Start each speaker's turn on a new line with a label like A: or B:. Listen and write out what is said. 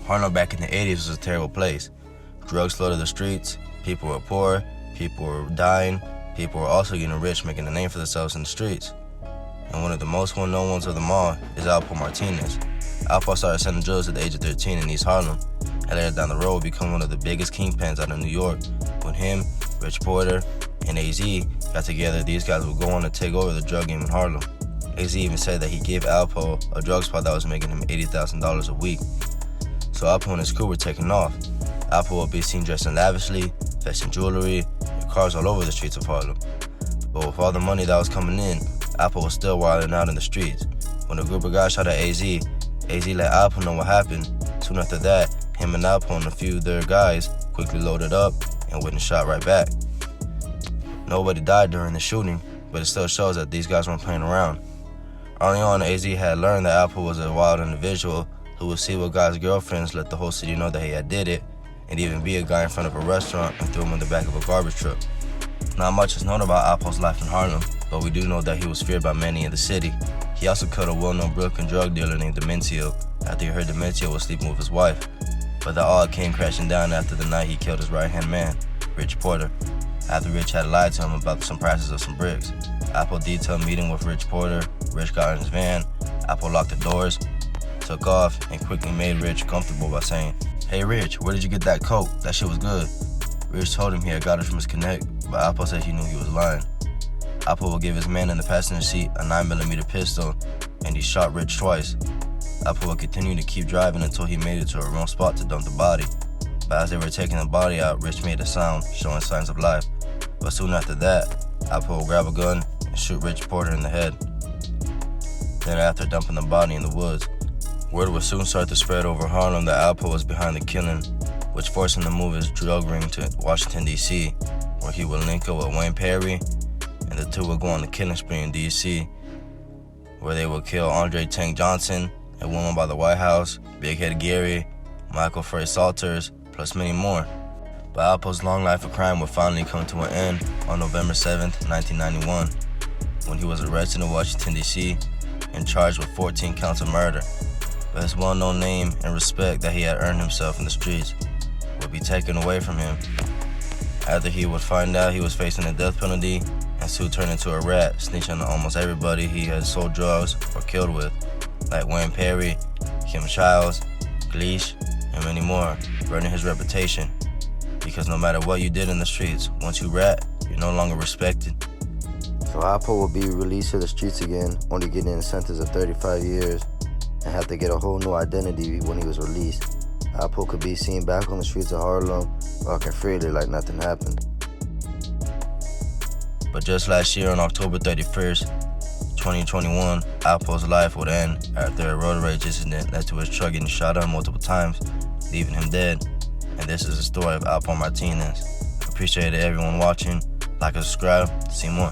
A: Harlem back in the 80s was a terrible place. Drugs flooded the streets, people were poor, people were dying, people were also getting rich, making a name for themselves in the streets. And one of the most well-known ones of them all is Alpo Martinez. Alpo started selling drugs at the age of 13 in East Harlem, and later down the road would become one of the biggest kingpins out of New York. When him, Rich Porter, and AZ got together, these guys would go on to take over the drug game in Harlem. AZ even said that he gave Alpo a drug spot that was making him $80,000 a week. So Alpo and his crew were taking off. Alpo would be seen dressing lavishly, flashing jewelry, and cars all over the streets of Harlem. But with all the money that was coming in, Alpo was still wilding out in the streets. When a group of guys shot at AZ let Alpo know what happened. Soon after that, him and Alpo and a few of their guys quickly loaded up and went and shot right back. Nobody died during the shooting, but it still shows that these guys weren't playing around. Early on, AZ had learned that Alpo was a wild individual who would see what guys' girlfriends, let the whole city know that he had did it, and even beat a guy in front of a restaurant and threw him in the back of a garbage truck. Not much is known about Alpo's life in Harlem, but we do know that he was feared by many in the city. He also killed a well-known Brooklyn drug dealer named Dementio after he heard Dementio was sleeping with his wife. But that all came crashing down after the night he killed his right-hand man, Rich Porter. After Rich had lied to him about some prices of some bricks, Alpo detailed meeting with Rich Porter. Rich got in his van, Alpo locked the doors, took off, and quickly made Rich comfortable by saying, "Hey Rich, where did you get that coat? That shit was good." Rich told him he had got it from his connect, but Alpo said he knew he was lying. Alpo would give his man in the passenger seat a 9mm pistol, and he shot Rich twice. Alpo would continue to keep driving until he made it to a remote spot to dump the body. But as they were taking the body out, Rich made a sound, showing signs of life. But soon after that, Alpo would grab a gun and shoot Rich Porter in the head. Then after dumping the body in the woods, word would soon start to spread over Harlem that Alpo was behind the killing, which forced him to move his drug ring to Washington, D.C., where he would link up with Wayne Perry, and the two would go on a killing spree in D.C., where they would kill Andre Tank Johnson, a woman by the White House, Big Head Gary, Michael Frey Salters, plus many more. But Alpo's long life of crime would finally come to an end on November 7th, 1991, when he was arrested in Washington, D.C., and charged with 14 counts of murder. But his well-known name and respect that he had earned himself in the streets would be taken away from him after he would find out he was facing the death penalty and soon turn into a rat, snitching on almost everybody he had sold drugs or killed with, like Wayne Perry, Kim Childs, Gleesh, and many more, burning his reputation. Because no matter what you did in the streets, once you rat, you're no longer respected. So Alpo will be released to the streets again, only getting a sentence of 35 years, and have to get a whole new identity when he was released. Alpo could be seen back on the streets of Harlem, walking freely like nothing happened. But just last year on October 31st, 2021, Alpo's life would end after a road rage incident led to his truck getting shot on multiple times, leaving him dead. And this is the story of Alpo Martinez. Appreciate everyone watching. Like and subscribe to see more.